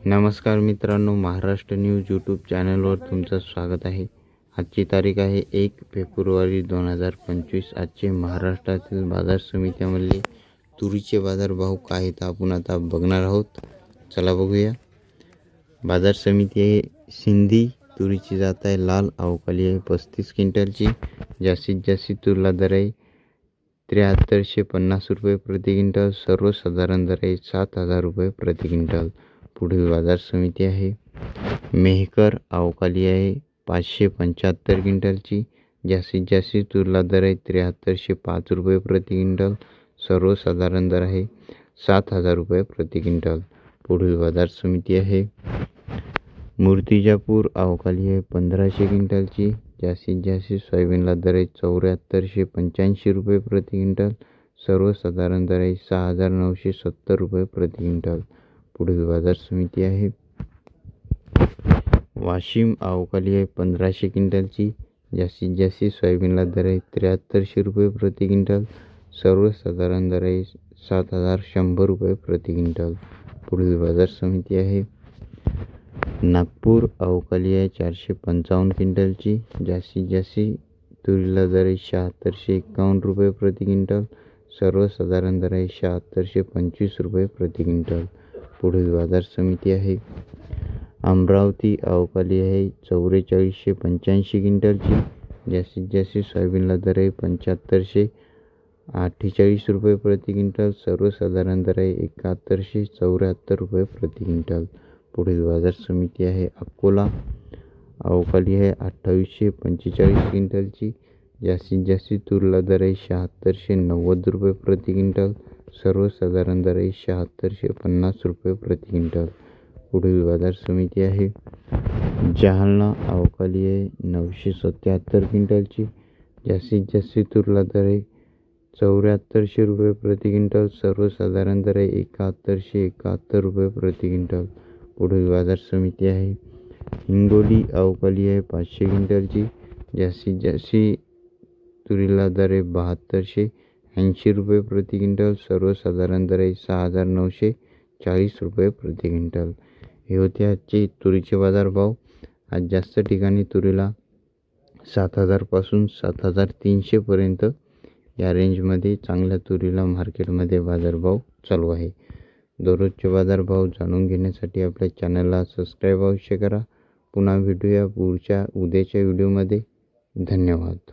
नमस्कार मित्रांनो, Maharashtra news YouTube चॅनलवर तुमचं स्वागत आहे। आजची तारीख आहे 1 फेब्रुवारी 2025। आजचे महाराष्ट्रातील बाजार समित्यांमधले तुरीचे बाजारभाव काय आहेत आपण आता बघणार आहोत। चला बघूया। बाजार समिती आहे सिंधी, तुरीची जात आहे लाल, अवकाली आहे 35 क्विंटलची। जास्तीत जास्त तुरीला दर आहे 7350 रुपये प्रति क्विंटल। सर्वसाधारण दर आहे 7000 रुपये प्रति क्विंटल। पुढील बाजार समिती आहे मेहकर, अवकाली आहे 575 क्विंटलची। जास्तीत जास्त तुरीला दर आहे 7305 रुपये प्रति क्विंटल। सर्वसाधारण दर आहे 7000 रुपये प्रति क्विंटल। पुढील बाजार समिती आहे मूर्तिजापूर, अवकाली आहे 1500 क्विंटलची। जास्तीत जास्त सोयाबीनला दर आहे 7485 रुपये प्रति क्विंटल। सर्वसाधारण दर आहे 6970 रुपये प्रति क्विंटल। पुढील बाजार समिती आहे वाशिम, अवकाली आहे 1500 क्विंटलची। जास्तीत जास्त सोयाबीनला दर आहे 7300 रुपये प्रति क्विंटल। सर्वसाधारण दर आहे 7100 रुपये प्रति क्विंटल। पुढील बाजार समिती आहे नागपूर, अवकाली आहे 455 क्विंटलची। जास्तीत जास्त तुरीला दर आहे 7651 रुपये प्रति क्विंटल। सर्वसाधारण दर आहे 7625 रुपये प्रति क्विंटल। पुढील बाजार समिती आहे अमरावती, अवकाली आहे 4485 क्विंटलची। जास्तीत जास्त सोयाबीनला दर आहे 7548 रुपये प्रति क्विंटल। सर्वसाधारण दर आहे 7174 रुपये प्रति क्विंटल। पुढील बाजार समिती आहे अकोला, अवकाली आहे 2845 क्विंटलची। जास्तीत जास्त तुरीला दर आहे 7690 रुपये प्रति क्विंटल। सर्वसाधारण दर आहे 7650 रुपये प्रति क्विंटल। पुढील बाजार समिती आहे जालना, अवकाली आहे 977 क्विंटलची। जास्तीत जास्त तुरीला दर आहे 7400 रुपये प्रति क्विंटल। सर्वसाधारण दर आहे 7171 रुपये प्रति क्विंटल। पुढील बाजार समिती आहे हिंगोली, अवकाली आहे 500 क्विंटलची। जास्तीत जास्त तुरीला दर आहे 7280 रुपये प्रति क्विंटल। सर्वसाधारण दर आहे 6940 रुपये प्रति क्विंटल। हे होते आजचे तुरीचे बाजारभाव। आज जास्त ठिकाणी तुरीला 7000 पासून 7300 पर्यंत या रेंजमध्ये चांगल्या तुरीला मार्केटमध्ये बाजारभाव चालू आहे। दररोजचे बाजारभाव जाणून घेण्यासाठी आपल्या चॅनलला सबस्क्राईब अवश्य करा। पुन्हा भेटूया पुढच्या उद्याच्या व्हिडिओमध्ये। धन्यवाद।